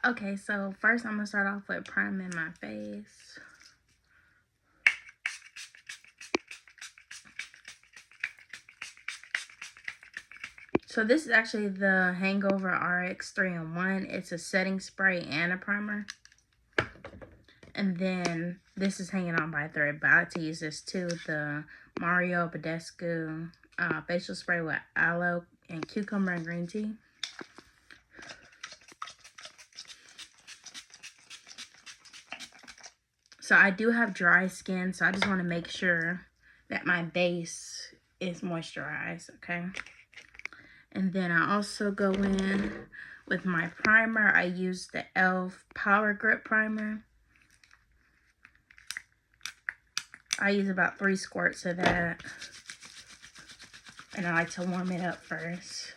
Okay, so first I'm going to start off with priming my face. So this is actually the Hangover RX 3-in-1. It's a setting spray and a primer. And then this is hanging on by a thread, but I like to use this too. The Mario Badescu facial spray with aloe and cucumber and green tea. So I do have dry skin, so I just want to make sure that my base is moisturized, okay? And then I also go in with my primer. I use the e.l.f. Power Grip Primer. I use about 3 squirts of that. And I like to warm it up first.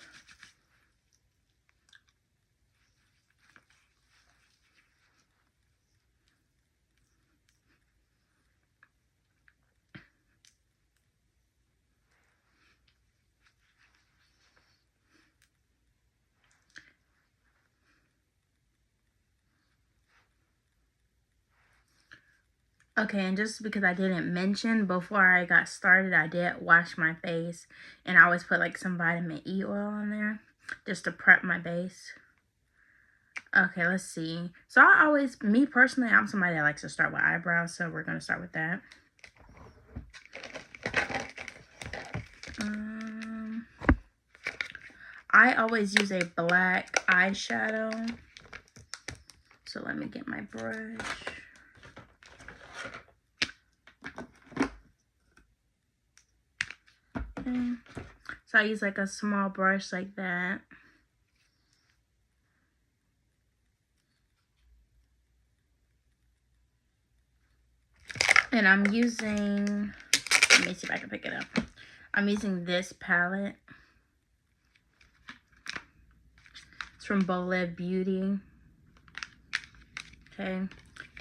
Okay, and just because I didn't mention, before I got started, I did wash my face. And I always put like some vitamin E oil on there just to prep my base. Okay, let's see. So I always, me personally, I'm somebody that likes to start with eyebrows. So we're going to start with that. I always use a black eyeshadow. So let me get my brush. Okay. So I use like a small brush like that. And I'm using, let me see if I can pick it up. I'm using this palette. It's from Bolette Beauty. Okay.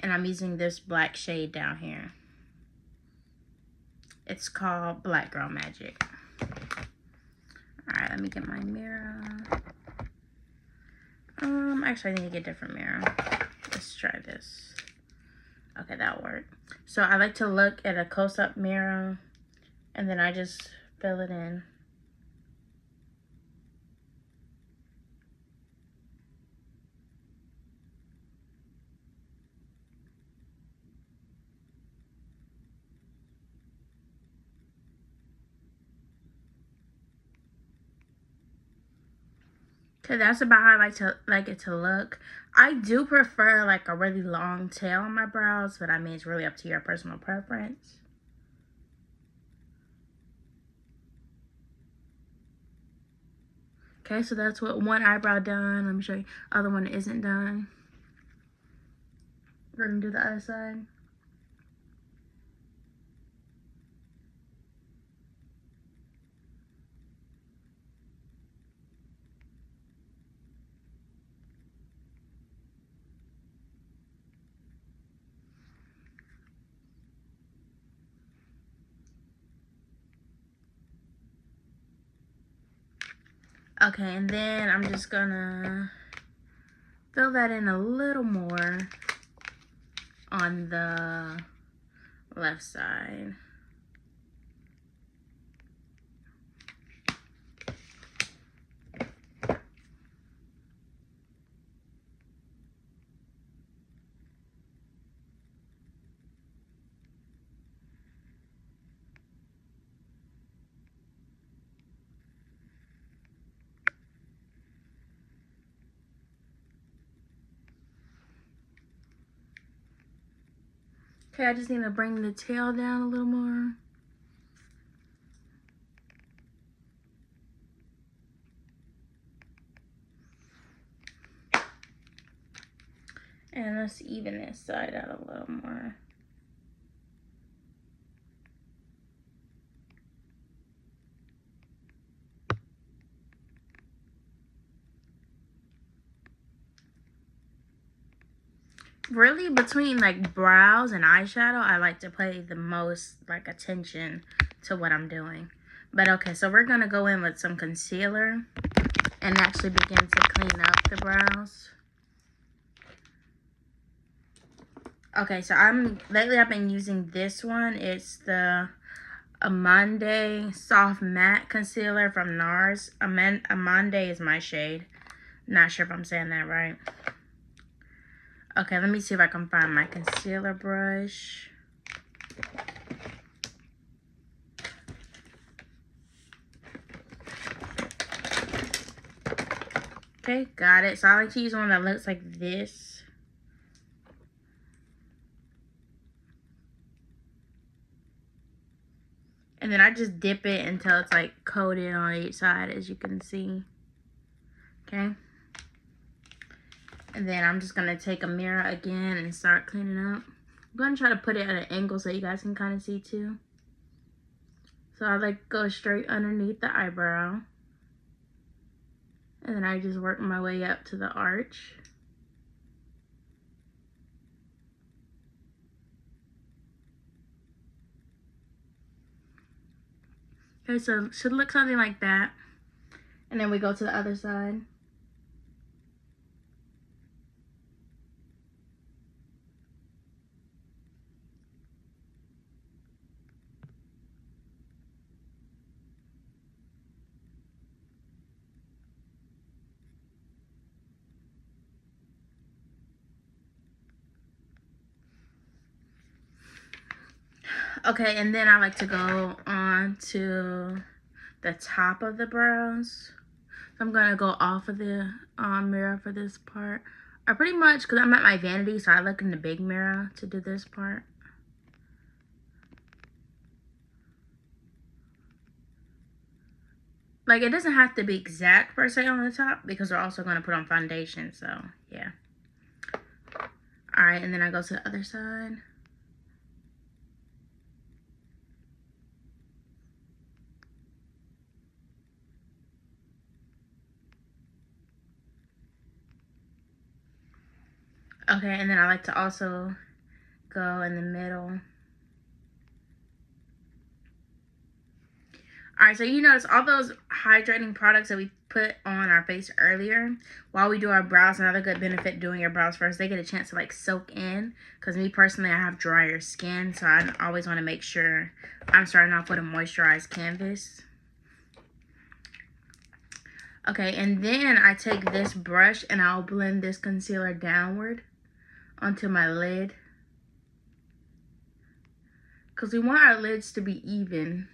And I'm using this black shade down here. It's called Black Girl Magic. Alright, let me get my mirror. Actually I need to get a different mirror. Let's try this. Okay, that'll work. So I like to look at a close-up mirror and then I just fill it in. Okay, that's about how I like it to look. I do prefer like a really long tail on my brows, but I mean it's really up to your personal preference. Okay, so that's what one eyebrow done. Let me show you. Other one isn't done. We're gonna do the other side. Okay, and then I'm just gonna fill that in a little more on the left side. Okay, I just need to bring the tail down a little more. And let's even this side out a little more. Really, between like brows and eyeshadow, I like to pay the most like attention to what I'm doing. But okay, so we're gonna go in with some concealer and actually begin to clean up the brows. Okay, so lately I've been using this one. It's the Amande Soft Matte Concealer from NARS. Amande is my shade. Not sure if I'm saying that right. Okay, let me see if I can find my concealer brush. Okay, got it. So I like to use one that looks like this. And then I just dip it until it's like coated on each side, as you can see. Okay. And then I'm just going to take a mirror again and start cleaning up. I'm going to try to put it at an angle so you guys can kind of see too. So I like go straight underneath the eyebrow. And then I just work my way up to the arch. Okay, so it should look something like that. And then we go to the other side. Okay, and then I like to go on to the top of the brows. So I'm going to go off of the mirror for this part. I pretty much, because I'm at my vanity, so I look in the big mirror to do this part. Like, it doesn't have to be exact per se on the top, because we're also going to put on foundation, so yeah. Alright, and then I go to the other side. Okay, and then I like to also go in the middle. Alright, so you notice all those hydrating products that we put on our face earlier while we do our brows. Another good benefit doing your brows first, they get a chance to like soak in. Because me personally, I have drier skin, so I always want to make sure I'm starting off with a moisturized canvas. Okay, and then I take this brush and I'll blend this concealer downward onto my lid. Because we want our lids to be even.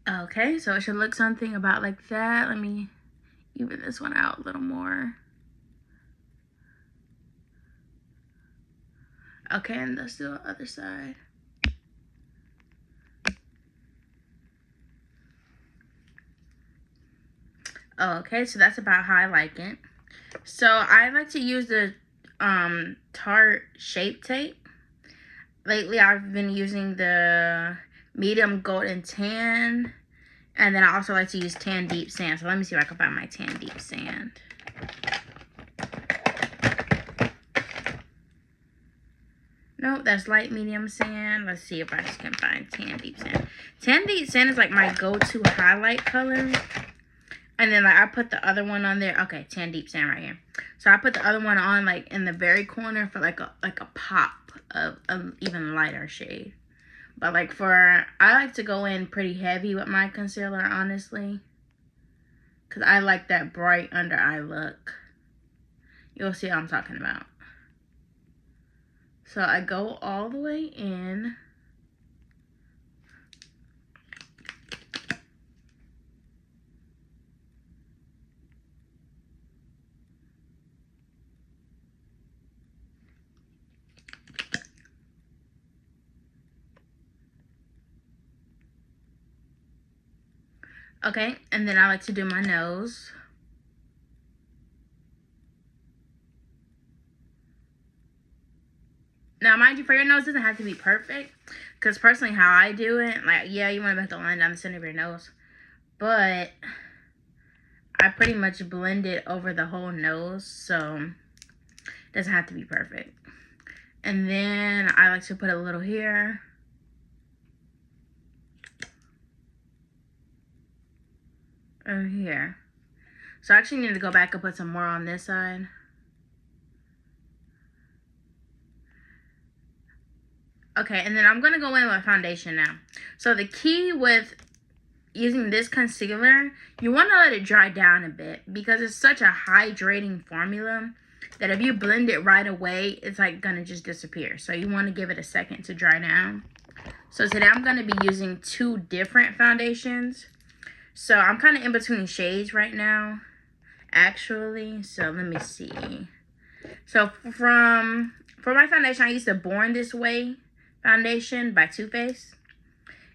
Okay, so it should look something about like that. Let me even this one out a little more. Okay, and let's do the other side. Okay, so that's about how I like it. So I like to use the Tarte Shape Tape. Lately, I've been using the medium golden tan. And then I also like to use tan deep sand. So let me see if I can find my tan deep sand. Nope, that's light medium sand. Let's see if I just can find tan deep sand. Tan deep sand is like my go-to highlight color. And then like I put the other one on there. Okay, tan deep sand right here. So I put the other one on like in the very corner for like a pop of an even lighter shade. But like I like to go in pretty heavy with my concealer, honestly. Because I like that bright under eye look. You'll see what I'm talking about. So I go all the way in. Okay, and then I like to do my nose. Now, mind you, for your nose, it doesn't have to be perfect. Because personally, how I do it, like, yeah, you want to make the line down the center of your nose. But I pretty much blend it over the whole nose. So, it doesn't have to be perfect. And then I like to put a little here. Over here. So I actually need to go back and put some more on this side. Okay, and then I'm going to go in with foundation now. So the key with using this concealer, you want to let it dry down a bit because it's such a hydrating formula that if you blend it right away, it's like going to just disappear. So you want to give it a second to dry down. So today I'm going to be using 2 different foundations. So I'm kind of in between shades right now, actually. So let me see. So for my foundation, I use the Born This Way foundation by Too Faced.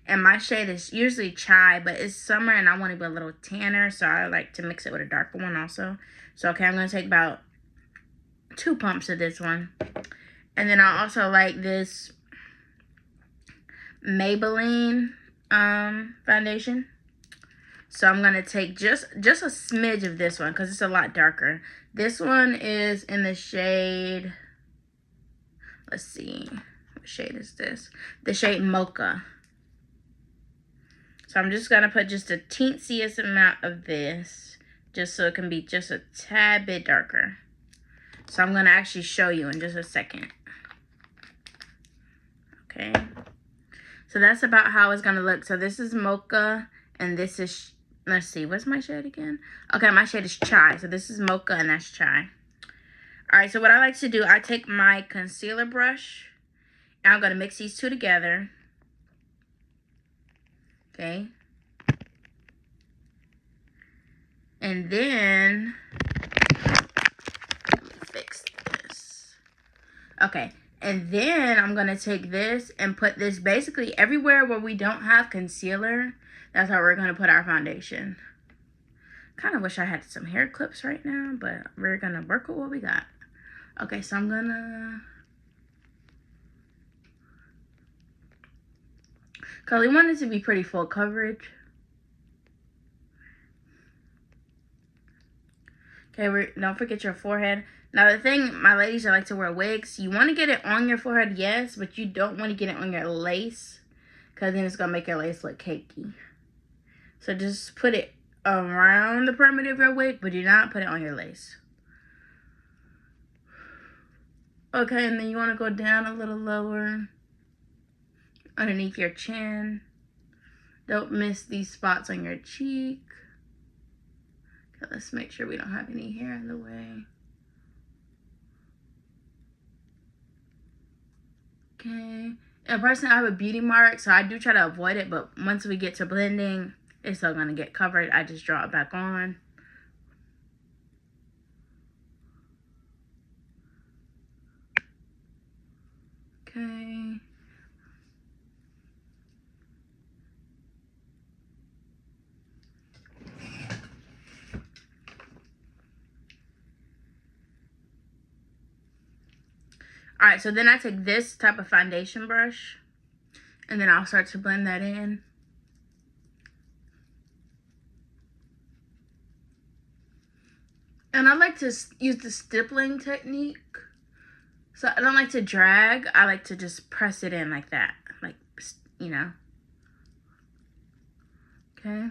And my shade is usually Chai, but it's summer and I want to be a little tanner, so I like to mix it with a darker one also. So, okay, I'm going to take about 2 pumps of this one. And then I also like this Maybelline foundation. So I'm going to take just a smidge of this one because it's a lot darker. This one is in the shade, let's see, what shade is this? The shade Mocha. So I'm just going to put just a teensiest amount of this, just so it can be just a tad bit darker. So I'm going to actually show you in just a second. Okay. So that's about how it's going to look. So this is Mocha, and this is, let's see, what's my shade again? Okay, my shade is Chai. So this is Mocha, and that's Chai. All right, so what I like to do, I take my concealer brush, and I'm going to mix these 2 together. Okay. And then, let me fix this. Okay. And then I'm going to take this and put this basically everywhere where we don't have concealer. That's how we're going to put our foundation. Kind of wish I had some hair clips right now, but we're going to work with what we got. Okay, so I'm going to... because we want it to be pretty full coverage. Okay, don't forget your forehead. Now, the thing, my ladies that like to wear wigs, you want to get it on your forehead, yes, but you don't want to get it on your lace because then it's going to make your lace look cakey. So just put it around the perimeter of your wig, but do not put it on your lace. Okay, and then you want to go down a little lower underneath your chin. Don't miss these spots on your cheek. Okay, let's make sure we don't have any hair in the way. Okay. And personally, I have a beauty mark, so I do try to avoid it, but once we get to blending, it's still going to get covered. I just draw it back on. Okay. Alright, so then I take this type of foundation brush, and then I'll start to blend that in. And I like to use the stippling technique. So I don't like to drag. I like to just press it in like that. Like, you know. Okay.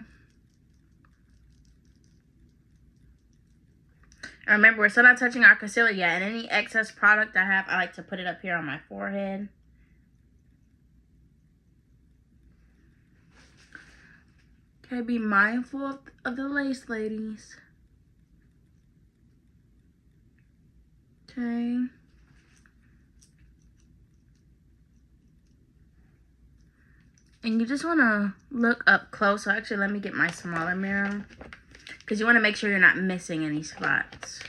And remember, we're still not touching our concealer yet. And any excess product I have, I like to put it up here on my forehead. Okay, be mindful of the lace, ladies. Okay. And you just want to look up close. So actually, let me get my smaller mirror. Because you want to make sure you're not missing any spots.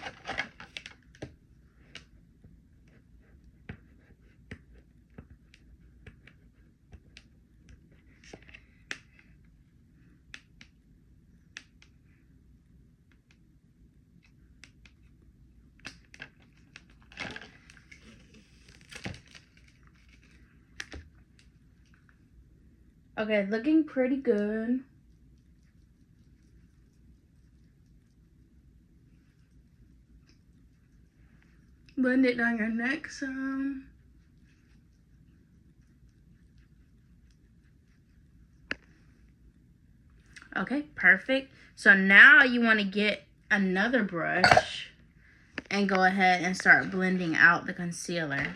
Okay, looking pretty good. Blend it down your neck some. Okay, perfect. So now you want to get another brush and go ahead and start blending out the concealer.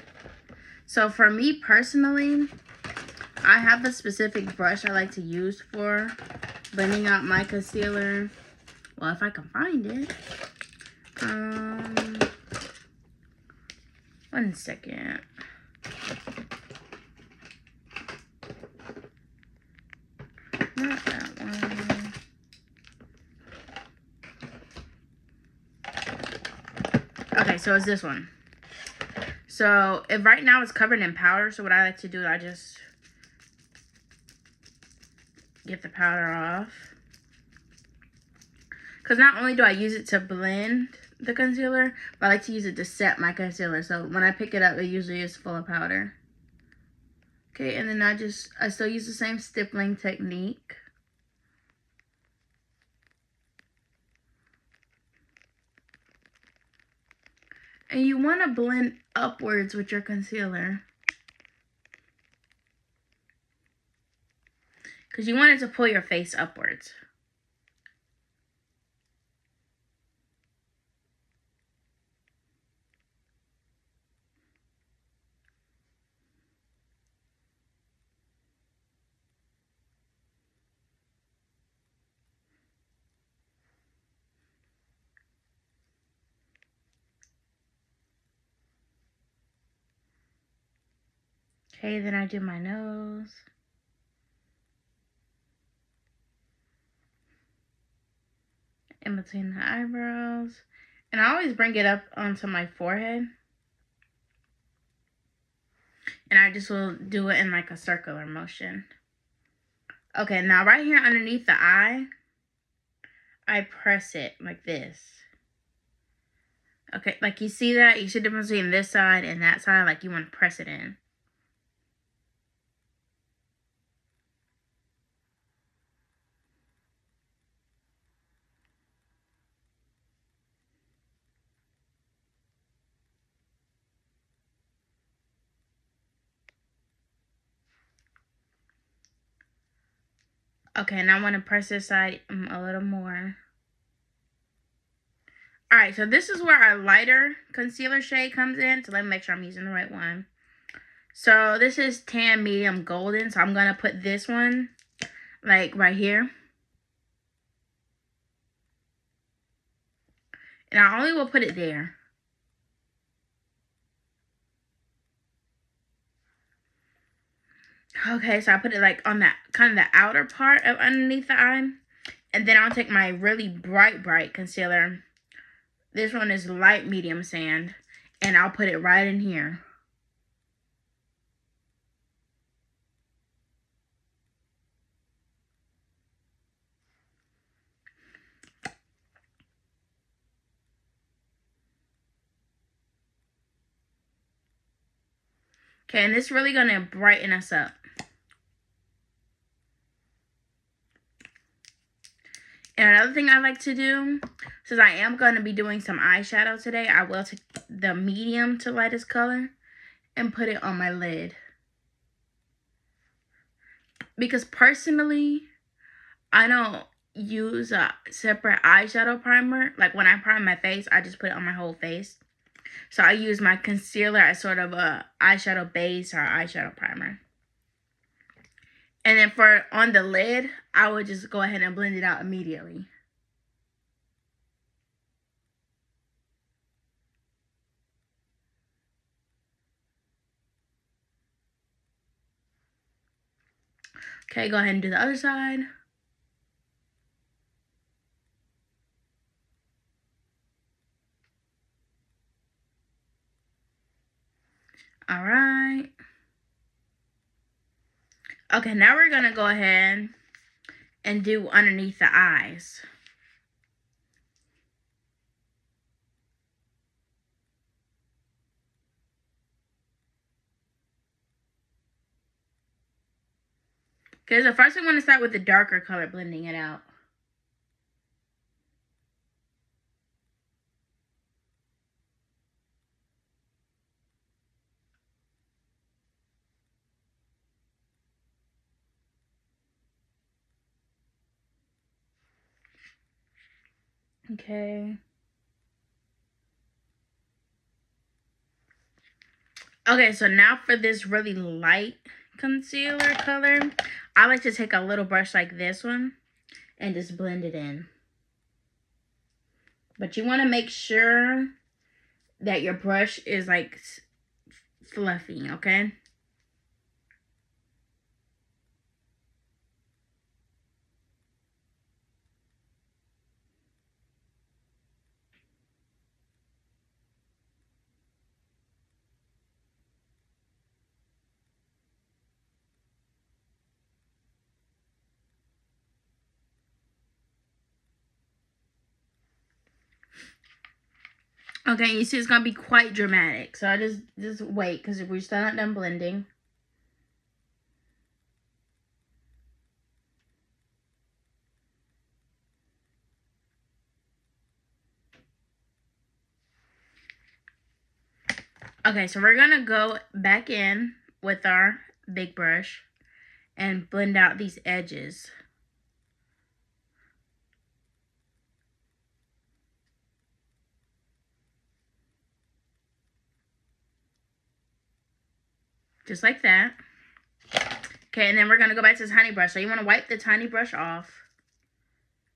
So for me personally, I have a specific brush I like to use for blending out my concealer. Well, if I can find it. 1 second. Not that one. Okay, so it's this one. So if right now it's covered in powder, so what I like to do, I just get the powder off. Because not only do I use it to blend the concealer, but I like to use it to set my concealer. So when I pick it up, it usually is full of powder. Okay, and then I still use the same stippling technique. And you want to blend upwards with your concealer, because you want it to pull your face upwards. Okay, then I do my nose. In between the eyebrows. And I always bring it up onto my forehead. And I just will do it in like a circular motion. Okay, now right here underneath the eye, I press it like this. Okay, like you see that? You see the difference between this side and that side? Like you want to press it in. Okay, now I want to press this side a little more. Alright, so this is where our lighter concealer shade comes in. So let me make sure I'm using the right one. So this is Tan Medium Golden. So I'm going to put this one like right here. And I only will put it there. Okay, so I put it like on that kind of the outer part of underneath the eye. And then I'll take my really bright concealer. This one is light medium sand. And I'll put it right in here. Okay, and it's really going to brighten us up. And another thing I like to do, since I am going to be doing some eyeshadow today, I will take the medium to lightest color and put it on my lid. Because personally, I don't use a separate eyeshadow primer. Like when I prime my face, I just put it on my whole face. So I use my concealer as sort of a eyeshadow base or eyeshadow primer. And then for on the lid, I would just go ahead and blend it out immediately. Okay, go ahead and do the other side. All right. Okay, now we're going to go ahead and do underneath the eyes. Okay, so first we want to start with the darker color, blending it out. Okay. Okay, so now for this really light concealer color, I like to take a little brush like this one and just blend it in. But you want to make sure that your brush is like fluffy, okay? Okay, you see it's going to be quite dramatic. So I just wait because we're still not done blending. Okay, so we're going to go back in with our big brush and blend out these edges. Just like that. Okay, and then we're going to go back to the tiny brush. So you want to wipe the tiny brush off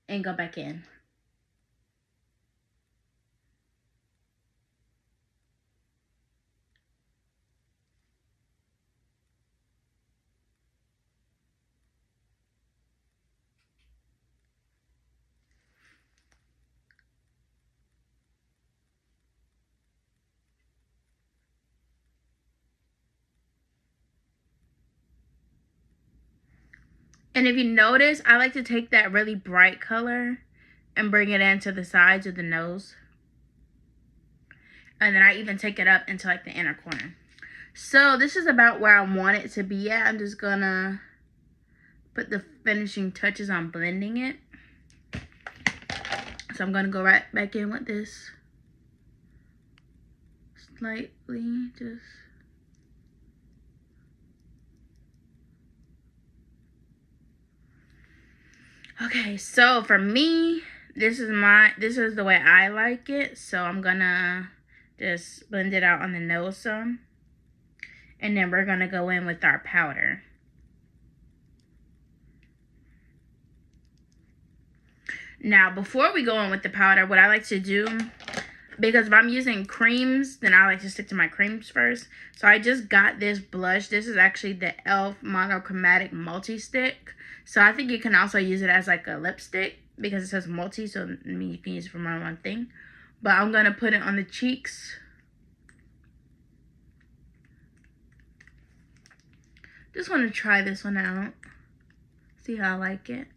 and go back in. And if you notice, I like to take that really bright color and bring it into the sides of the nose. And then I even take it up into like the inner corner. So this is about where I want it to be at. I'm just gonna put the finishing touches on blending it. So I'm gonna go right back in with this. Slightly, just. Okay, so for me, this is the way I like it. So I'm gonna just blend it out on the nose some. And then we're gonna go in with our powder. Now, before we go in with the powder, what I like to do, because if I'm using creams, then I like to stick to my creams first. So I just got this blush. This is actually the e.l.f. Monochromatic Multi-Stick. So I think you can also use it as like a lipstick because it says multi, so you can use it for more than one thing. But I'm going to put it on the cheeks. Just want to try this one out. See how I like it.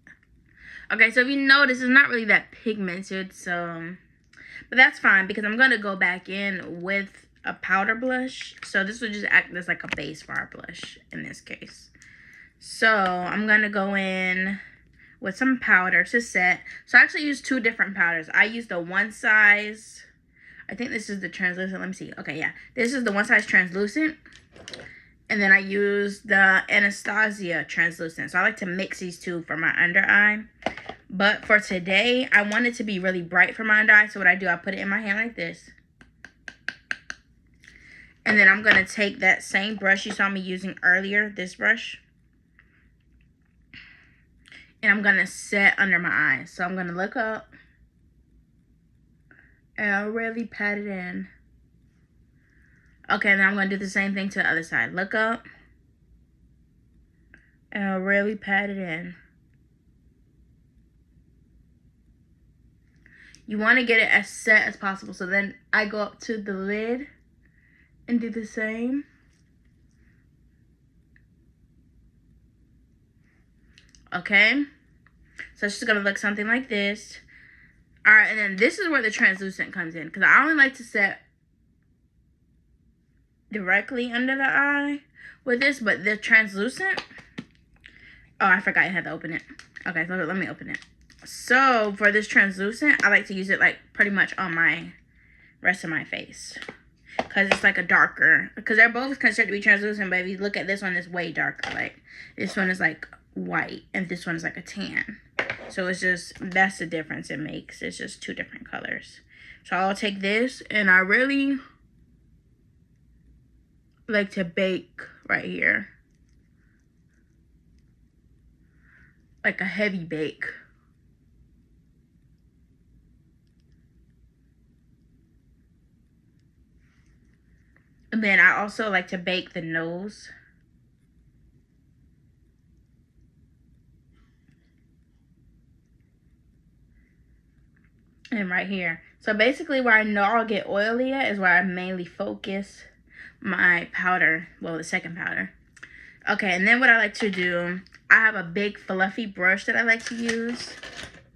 Okay, so if you notice, it's not really that pigmented, so... But that's fine because I'm going to go back in with a powder blush. So this will just act as like a base for our blush in this case. So I'm going to go in with some powder to set. So I actually use two different powders. I use the one size. I think this is the translucent. Let me see. Okay, yeah. This is the one size translucent. And then I use the Anastasia translucent. So I like to mix these two for my under eye. But for today, I want it to be really bright for my under eye. So what I do, I put it in my hand like this. And then I'm going to take that same brush you saw me using earlier, this brush. And I'm going to set under my eyes. So I'm going to look up. And I'll really pat it in. Okay, then I'm going to do the same thing to the other side. Look up. And I'll really pat it in. You want to get it as set as possible. So then I go up to the lid and do the same. Okay. So it's just going to look something like this. Alright, and then this is where the translucent comes in. Because I only like to set directly under the eye with this. But the translucent... Oh, I forgot I had to open it. Okay, so let me open it. So, for this translucent, I like to use it, like, pretty much on my rest of my face. Because it's, like, a darker. Because they're both considered to be translucent, but if you look at this one, it's way darker. Like, this one is, like, white, and this one is, like, a tan. So it's just, that's the difference it makes. It's just two different colors. So I'll take this, and I really like to bake right here. Like a heavy bake. And then I also like to bake the nose. And right here. So basically where I know I'll get oily at is where I mainly focus my powder. Well, the second powder. Okay, and then what I like to do, I have a big fluffy brush that I like to use.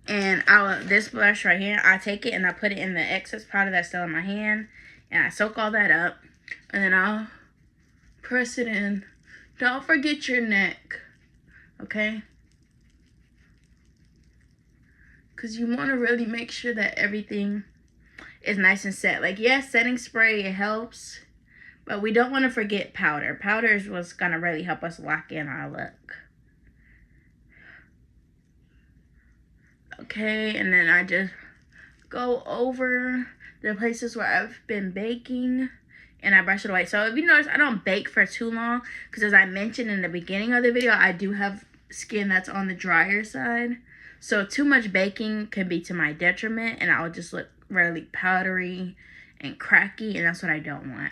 And this brush right here, I take it and I put it in the excess powder that's still in my hand. And I soak all that up. And then I'll press it in. Don't forget your neck. Okay? Because you want to really make sure that everything is nice and set. Like, yes, setting spray, it helps. But we don't want to forget powder. Powder is what's going to really help us lock in our look. Okay, and then I just go over the places where I've been baking. And I brush it away. So if you notice, I don't bake for too long. Because as I mentioned in the beginning of the video, I do have skin that's on the drier side. So too much baking can be to my detriment. And I'll just look really powdery and cracky. And that's what I don't want.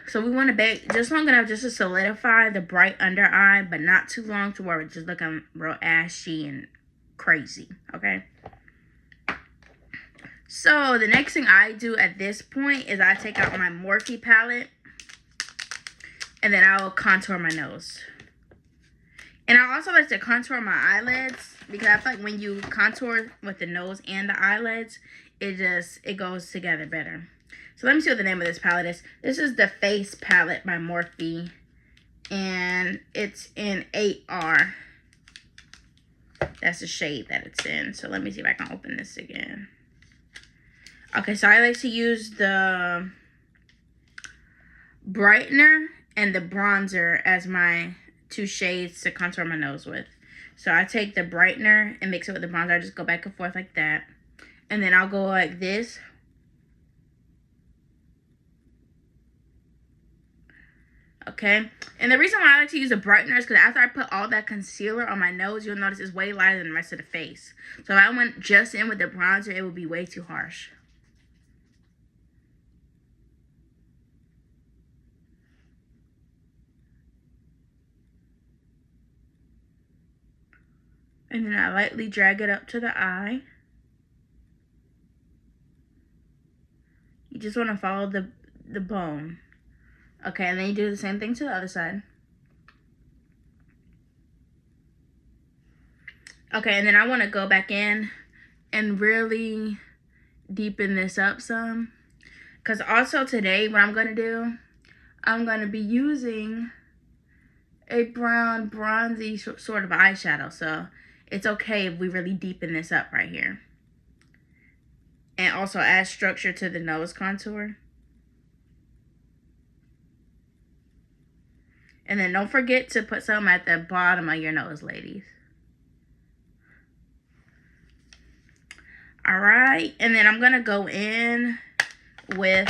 So we want to bake just long enough just to solidify the bright under eye. But not too long to where it's just looking real ashy and crazy. Okay. So the next thing I do at this point is I take out my Morphe palette. And then I will contour my nose. And I also like to contour my eyelids. Because I feel like when you contour with the nose and the eyelids, it goes together better. So let me see what the name of this palette is. This is the Face palette by Morphe. And it's in 8R. That's the shade that it's in. So let me see if I can open this again. Okay, so I like to use the brightener and the bronzer as my two shades to contour my nose with. So I take the brightener and mix it with the bronzer. I just go back and forth like that. And then I'll go like this. Okay, and the reason why I like to use a brightener is because after I put all that concealer on my nose, you'll notice it's way lighter than the rest of the face. So if I went just in with the bronzer, it would be way too harsh. And then I lightly drag it up to the eye. You just want to follow the bone. Okay, and then you do the same thing to the other side. Okay, and then I want to go back in and really deepen this up some. Because also today, what I'm going to do, I'm going to be using a brown, bronzy sort of eyeshadow. So it's okay if we really deepen this up right here. And also add structure to the nose contour. And then don't forget to put some at the bottom of your nose, ladies. Alright, and then I'm going to go in with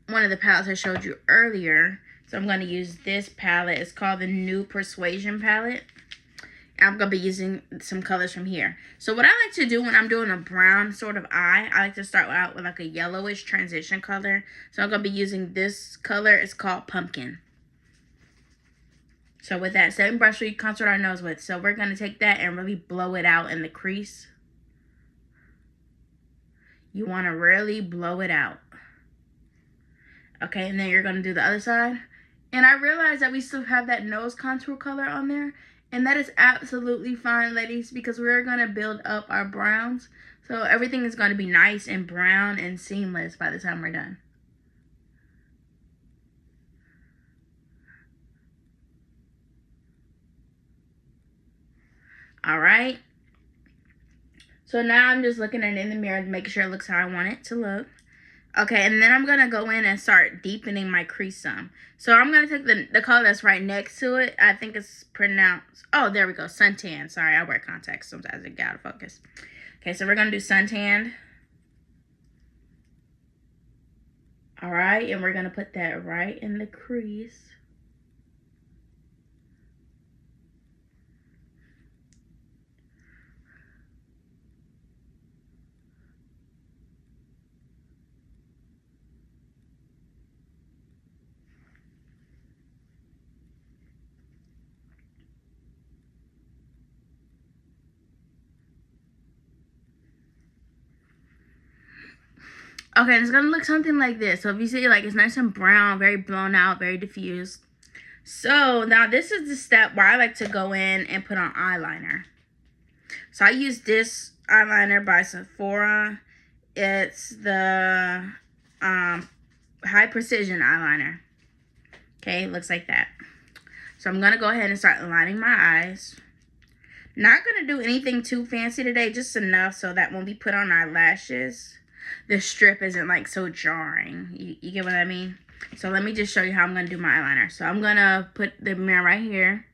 one of the palettes I showed you earlier. So I'm going to use this palette. It's called the New Persuasion palette. And I'm going to be using some colors from here. So what I like to do when I'm doing a brown sort of eye, I like to start out with like a yellowish transition color. So I'm going to be using this color. It's called Pumpkin. So with that same brush we contour our nose with. So we're going to take that and really blow it out in the crease. You want to really blow it out. Okay, and then you're going to do the other side. And I realize that we still have that nose contour color on there. And that is absolutely fine, ladies, because we're going to build up our browns. So everything is going to be nice and brown and seamless by the time we're done. Alright. So now I'm just looking at it in the mirror to make sure it looks how I want it to look. Okay, and then I'm going to go in and start deepening my crease some. So I'm going to take the color that's right next to it. I think it's pronounced, oh, there we go, suntan. Sorry, I wear contacts. Sometimes it get out of focus. Okay, so we're going to do suntan. All right, and we're going to put that right in the crease. Okay, it's gonna look something like this. So if you see, like, it's nice and brown, very blown out, very diffused. So now this is the step where I like to go in and put on eyeliner. So I use this eyeliner by Sephora. It's the high precision eyeliner. Okay, it looks like that. So I'm gonna go ahead and start lining my eyes. Not gonna do anything too fancy today, just enough so that when we put on our lashes, the strip isn't like so jarring. You get what I mean? So let me just show you how I'm gonna do my eyeliner. So I'm gonna put the mirror right here,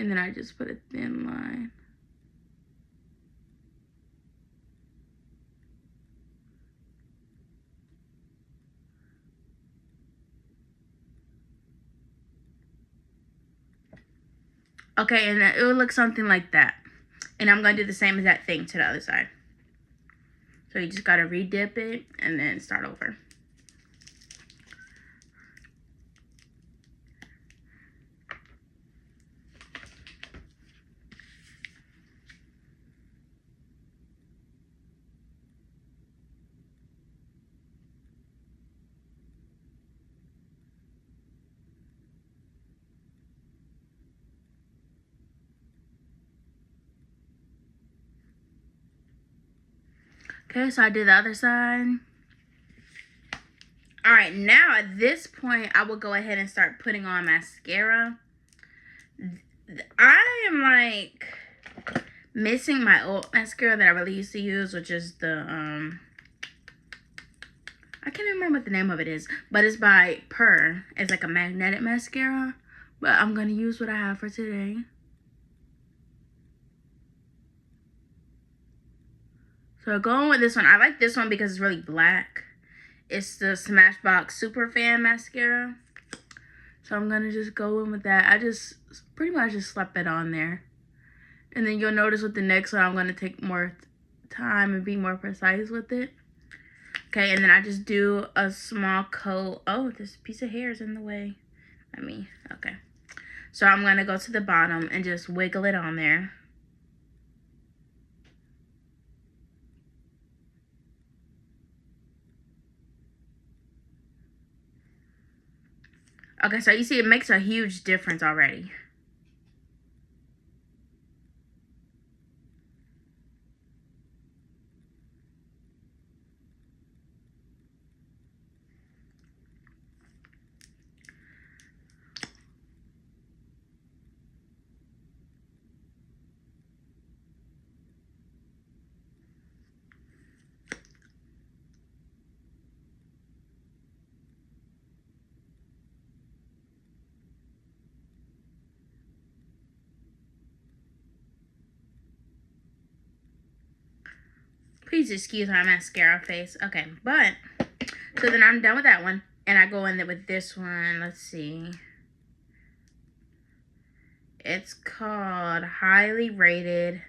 and then I just put a thin line. Okay, and it will look something like that. And I'm gonna do the same exact thing to the other side. So you just gotta re-dip it and then start over. Okay, so I did the other side. All right, now at this point, I will go ahead and start putting on mascara. I am like missing my old mascara that I really used to use, which is the, I can't remember what the name of it is, but it's by Purr. It's like a magnetic mascara, but I'm going to use what I have for today. So going with this one, I like this one because it's really black. It's the Smashbox Super Fan Mascara. So I'm going to just go in with that. I just pretty much just slap it on there. And then you'll notice with the next one, I'm going to take more time and be more precise with it. Okay, and then I just do a small coat. Oh, this piece of hair is in the way. Okay. So I'm going to go to the bottom and just wiggle it on there. Okay, so you see it makes a huge difference already. Please excuse my mascara face. Okay, but, so then I'm done with that one. And I go in there with this one. Let's see. It's called Highly Rated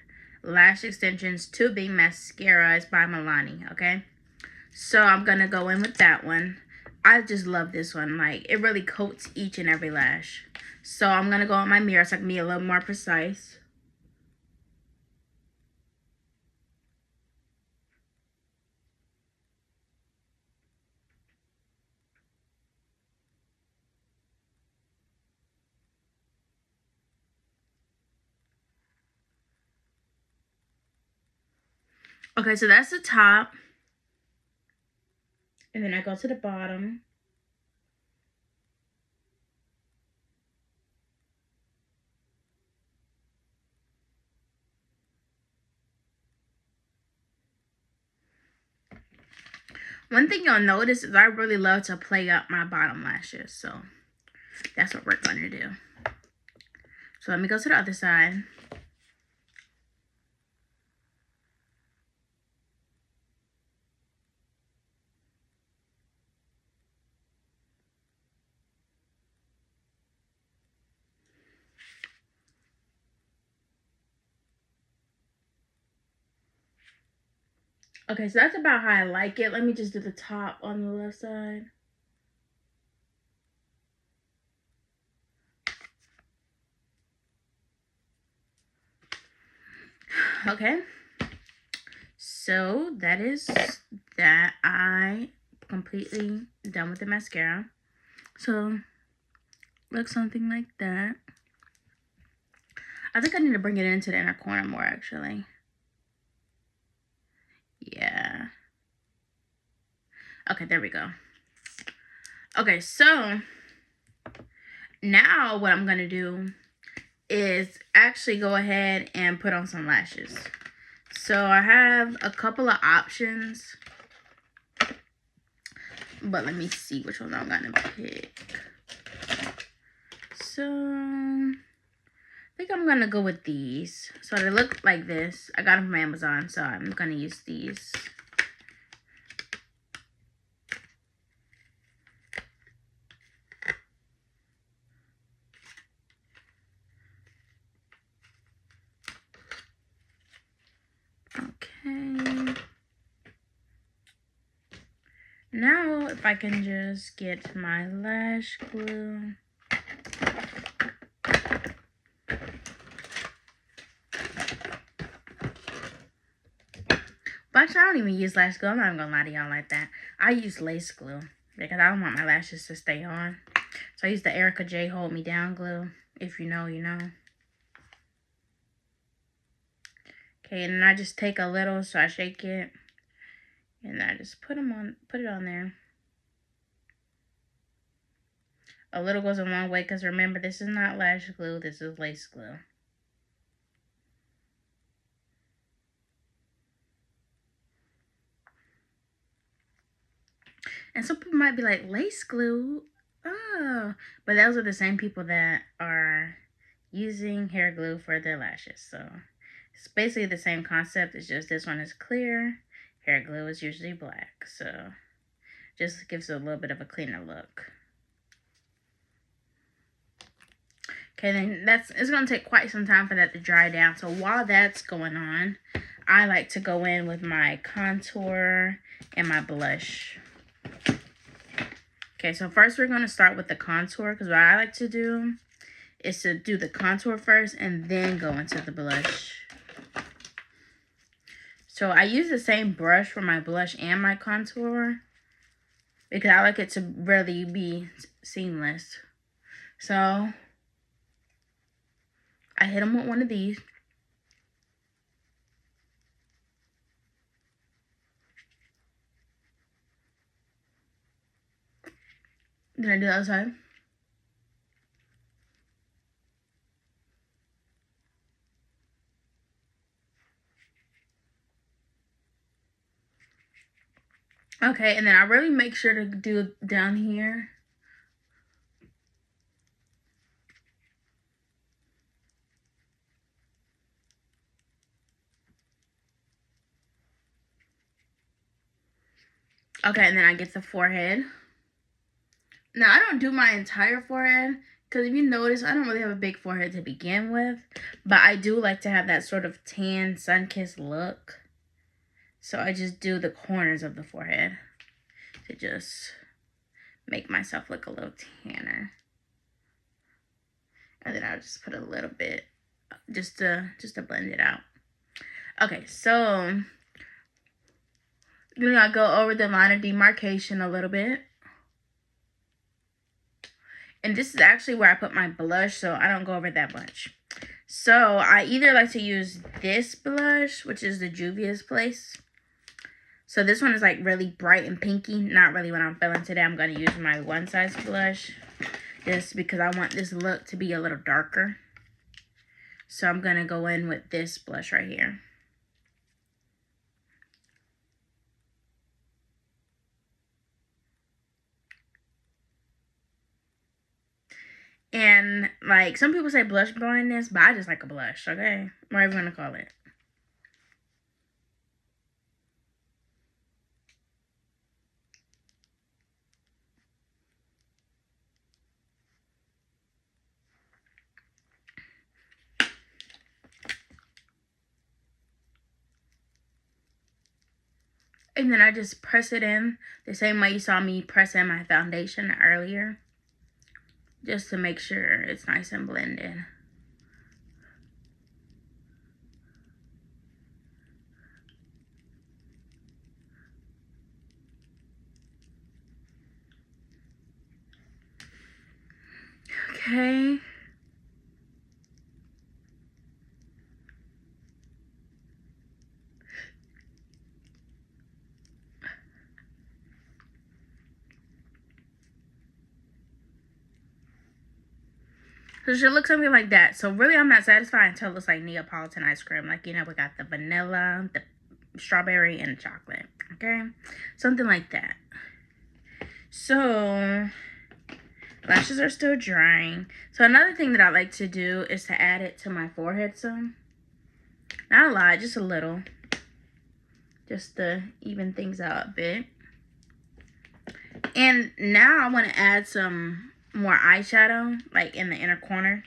Lash Extensions Tubing Mascara. It's by Milani, okay? So I'm going to go in with that one. I just love this one. Like, it really coats each and every lash. So I'm going to go in my mirror so I can be a little more precise. Okay, so that's the top. And then I go to the bottom. One thing you'll notice is I really love to play up my bottom lashes. So that's what we're going to do. So let me go to the other side. Okay, so that's about how I like it. Let me just do the top on the left side. Okay. So that is that. I completely done with the mascara. So looks something like that. I think I need to bring it into the inner corner more, actually. Yeah. Okay, there we go. Okay, so now what I'm gonna do is actually go ahead and put on some lashes. So I have a couple of options, but let me see which one I'm gonna pick. So I think I'm gonna go with these. So they look like this. I got them from Amazon, so I'm gonna use these. Okay. Now, if I can just get my lash glue. But actually, I don't even use lash glue. I'm not even gonna lie to y'all like that. I use lace glue because I don't want my lashes to stay on. So I use the Erica J Hold Me Down glue. If you know, you know. Okay, and then I just take a little, so I shake it, and I just put it on there. A little goes a long way, because remember, this is not lash glue, this is lace glue. And some people might be like, lace glue? Oh, but those are the same people that are using hair glue for their lashes. So it's basically the same concept. It's just this one is clear. Hair glue is usually black. So just gives it a little bit of a cleaner look. Okay, then it's going to take quite some time for that to dry down. So while that's going on, I like to go in with my contour and my blush. Okay, so first we're going to start with the contour, because what I like to do is to do the contour first and then go into the blush. So I use the same brush for my blush and my contour because I like it to really be seamless. So I hit them with one of these. Then I do the other side. Okay, and then I really make sure to do down here. Okay, and then I get the forehead. Now, I don't do my entire forehead, because if you notice, I don't really have a big forehead to begin with. But I do like to have that sort of tan, sun-kissed look. So I just do the corners of the forehead to just make myself look a little tanner. And then I'll just put a little bit just to blend it out. Okay, so I'm gonna go over the line of demarcation a little bit. And this is actually where I put my blush, so I don't go over that much. So I either like to use this blush, which is the Juvia's Place. So this one is like really bright and pinky. Not really what I'm feeling today. I'm going to use my One Size blush just because I want this look to be a little darker. So I'm going to go in with this blush right here. And, like, some people say blush blindness, but I just like a blush, okay? Whatever you want to call it. And then I just press it in the same way you saw me press in my foundation earlier. Just to make sure it's nice and blended. Okay. So it should look something like that. So really I'm not satisfied until it looks like Neapolitan ice cream. Like, you know, we got the vanilla, the strawberry, and chocolate. Okay? Something like that. So lashes are still drying. So another thing that I like to do is to add it to my forehead some. Not a lot, just a little. Just to even things out a bit. And now I want to add some more eyeshadow, like in the inner corner.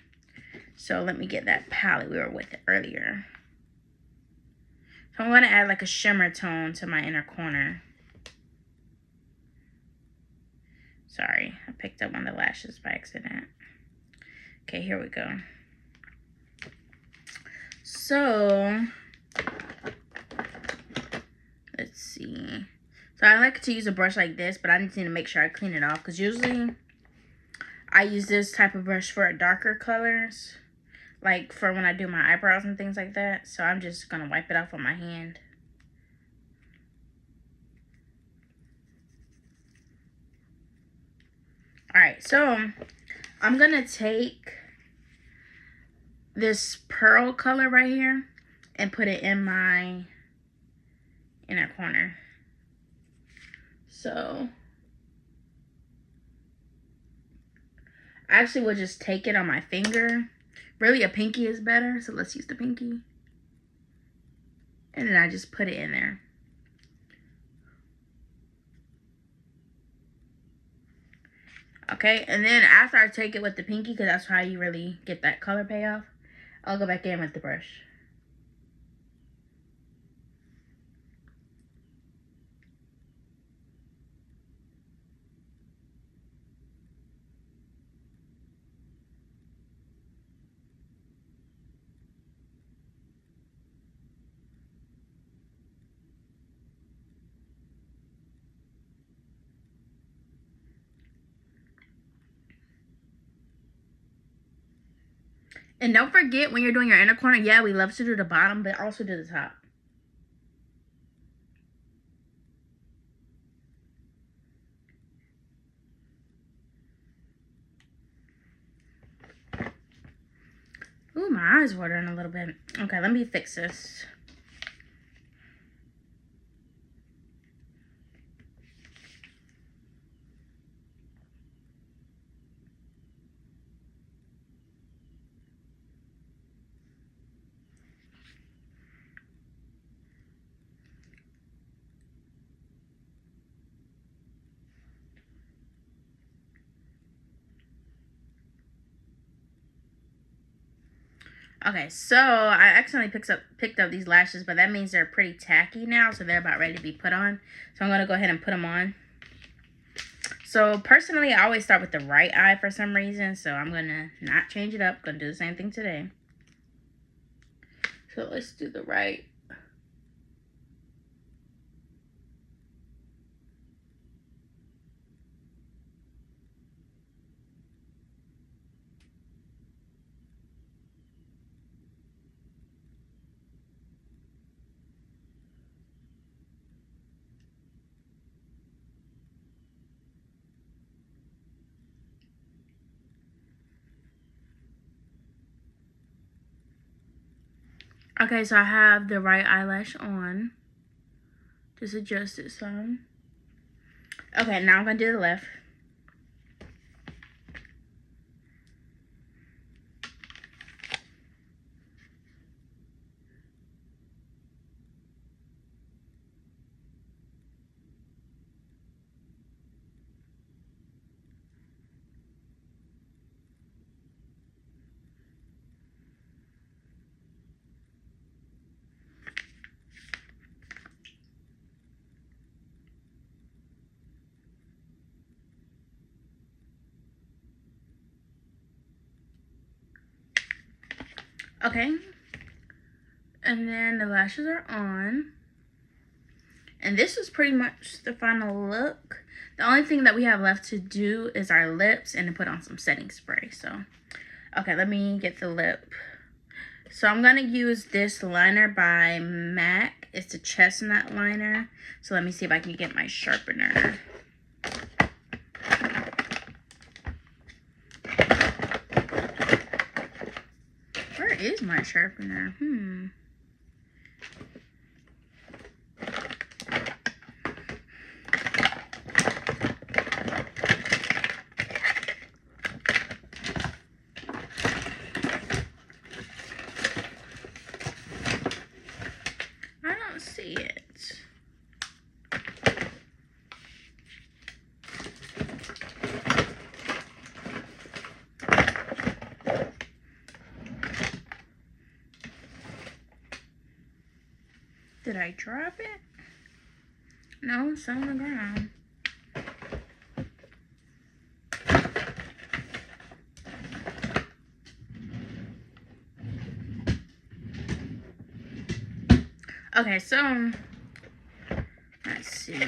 So let me get that palette we were with earlier. So I'm going to add like a shimmer tone to my inner corner. Sorry, I picked up one of the lashes by accident. Okay, here we go. So, let's see. So I like to use a brush like this, but I need to make sure I clean it off. Because usually, I use this type of brush for darker colors. Like for when I do my eyebrows and things like that. So I'm just going to wipe it off with my hand. Alright, so I'm going to take this pearl color right here and put it in my inner corner. So I actually would just take it on my finger. Really, a pinky is better, so let's use the pinky. And then I just put it in there. Okay, and then after I take it with the pinky, because that's how you really get that color payoff, I'll go back in with the brush. And don't forget when you're doing your inner corner, yeah, we love to do the bottom, but also do the top. Ooh, my eyes watering a little bit. Okay, let me fix this. Okay, so I accidentally picked up these lashes, but that means they're pretty tacky now, so they're about ready to be put on. So I'm going to go ahead and put them on. So personally, I always start with the right eye for some reason, so I'm going to not change it up. I'm going to do the same thing today. So let's do the right. Okay, so I have the right eyelash on. Just adjust it some. Okay, now I'm going to do the left. Okay. And then the lashes are on. And this is pretty much the final look. The only thing that we have left to do is our lips and to put on some setting spray. So, okay, let me get the lip. So I'm going to use this liner by MAC. It's a chestnut liner. So let me see if I can get my sharpener. Where is my sharpener? I don't see it. Did I drop it? No, it's on the ground. Okay, so let's see.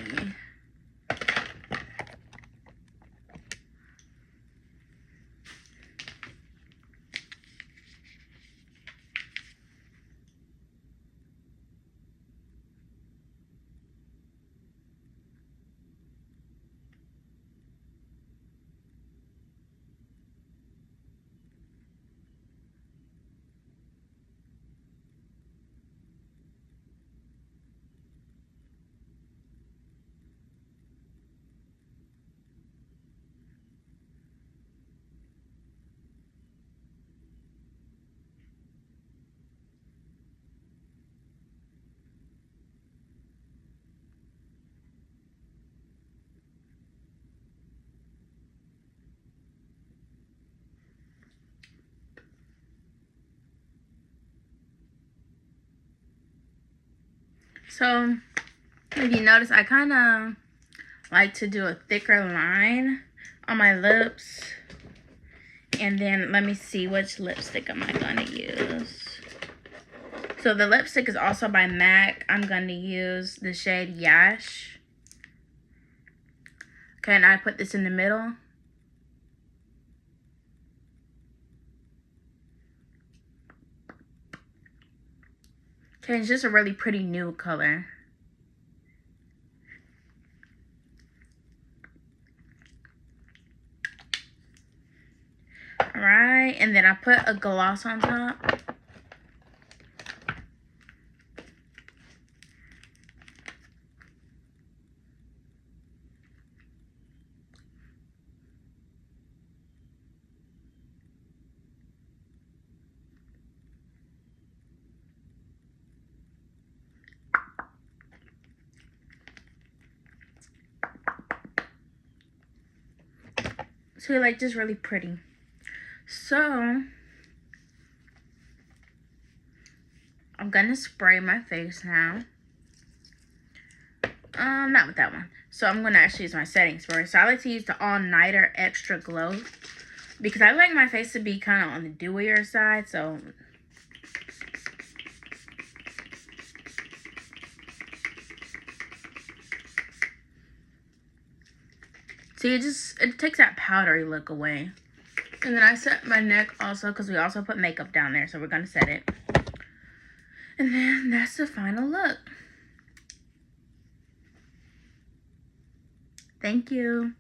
So, if you notice, I kind of like to do a thicker line on my lips. And then let me see, which lipstick am I going to use? So the lipstick is also by MAC. I'm going to use the shade Yash. Okay, and I put this in the middle. Okay, it's just a really pretty nude color. Alright, and then I put a gloss on top. So like just really pretty. So I'm gonna spray my face now. Not with that one. So I'm gonna actually use my setting spray. So I like to use the All Nighter Extra Glow because I like my face to be kind of on the dewier side. So see, it takes that powdery look away. And then I set my neck also because we also put makeup down there. So we're gonna set it. And then that's the final look. Thank you.